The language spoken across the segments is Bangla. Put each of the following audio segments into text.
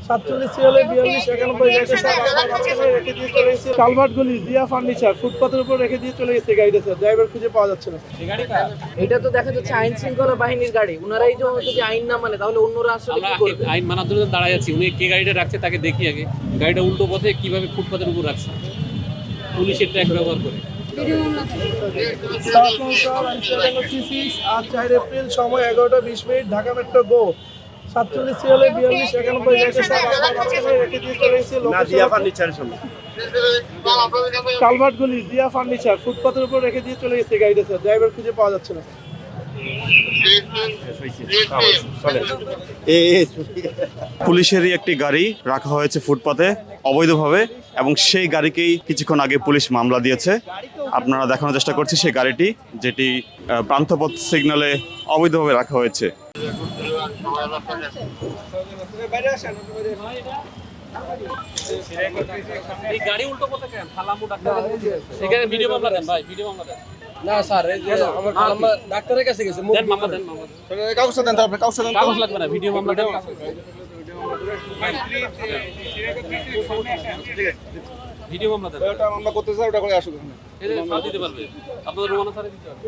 47 সিরিয়ালে 42 91 গাড়িটা রেখে দিয়ে চলে গেছে কালভার্টগুলি দিয়া ফার্নিচার ফুটপাতের উপর রেখে দিয়ে চলে গেছে গাড়িটা স্যার ড্রাইভার খুঁজে পাওয়া যাচ্ছে না। এটা তো দেখা যাচ্ছে আইন শৃঙ্খলা বাহিনীর গাড়ি, ওনারাই যদি আইন না মানে তাহলে অন্যরা আসলে কি করবে? আইন মানার জন্য দাঁড়ায় আছি, উনি কে গাড়িটা রাখছে তাকে দেখি আগে, গাড়িটা উল্টো পথে কিভাবে ফুটপাতের উপর রাখছে পুলিশের ট্র্যাক ব্যবহার করে। 4 এপ্রিল সময় 11টা 20 ঢাকা মেট্রো গো 47 সিরিয়ালে 42 91 গাড়িটা স্যার রেখে দিয়ে চলে গেছে দিয়া ফার্নিচারের সামনে কালভার্টগুলি দিয়া ফার্নিচার ফুটপাতের উপর রেখে দিয়ে চলে গেছে গাড়িটা স্যার ড্রাইভার খুঁজে পাওয়া যাচ্ছে না। পুলিশেরই একটি গাড়ি রাখা হয়েছে ফুটপাতে অবৈধভাবে এবং সেই গাড়িকেই কিছুক্ষণ আগে পুলিশ মামলা দিয়েছে। আপনারা দেখানোর চেষ্টা করছি সেই গাড়িটি যেটি প্রান্তপথ সিগন্যালে অবৈধভাবে রাখা হয়েছে। এই গাড়ি উল্টো পথে কেন ফালামু ডাক্তার এখানে ভিডিও মামলা দেন ভাই, ভিডিও মামলা দেন। না স্যার, এই যে আমার ডাক্তারের কাছে গেছে, দেন মামলা দেন, মামলা দেন। কাগজ দেন তারপরে কাগজ দেন কাগজ লাগবে না, ভিডিও মামলা দেন। ভিডিও মামলা দেন, ওটা আমরা করতে চাই ওটা করে আসুন এই যে স্যার দিতে পারবে আপনাদের রুমানা স্যার দিতে পারবে।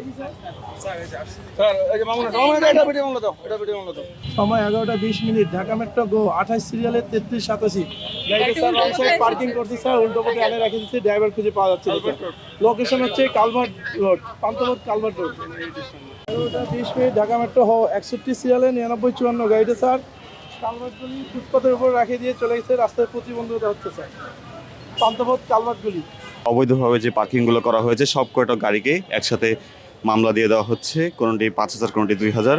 স্যার এই যে মামলা এটা ভিডিও মামলা দাও, এটা ভিডিও মামলা দাও। সময় 11টা 20 ঢাকা মেট্রো গো 28 সিরিয়ালের 3387 গাড়িটা স্যার রং সাইড পার্কিং করতে স্যার উল্টো পথে আনে রেখে দিচ্ছে ড্রাইভার খুঁজে পাওয়া যাচ্ছে না। লোকেশন হচ্ছে culvert road Panthapath culvert road. 11টা 20 ঢাকা মেট্রো 61 সিরিয়ালে 9954 গাড়িটা স্যার কালভার্টগুলি ফুটপাতের উপর রেখে দিয়ে চলে গেছে, রাস্তায় প্রতিবন্ধকতা হচ্ছে স্যার পান্তপথ কালভার্টগুলি। অবৈধভাবে যে পার্কিংগুলো করা হয়েছে সব কয়টা গাড়িকে একসাথে মামলা দিয়ে দেওয়া হচ্ছে, কোনোটি 5000 কোনোটি 2000।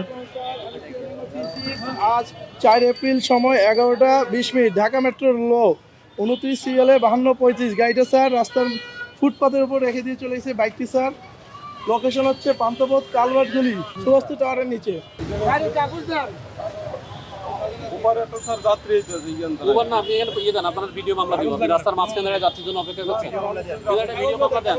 আজ 4 এপ্রিল সময় 11টা 20 ঢাকা মেট্রো লো 29 সিরিয়ালে 5235 গাড়িটা স্যার রাস্তার ফুটপাতের উপর রেখে দিয়ে চলে গেছে বাইকটি স্যার। লোকেশন হচ্ছে পান্তপথ কালভার্টগুলি সুবাস্তু টাওয়ারের নিচে। ওভার না, আপনি এখানে ইয়ে দেন, আপনার ভিডিও মামলা দিব। আপনি রাস্তার মাঝখানে দাঁড়িয়ে যাত্রীর জন্য অপেক্ষা করছেন, ভিডিও মামলা দেন।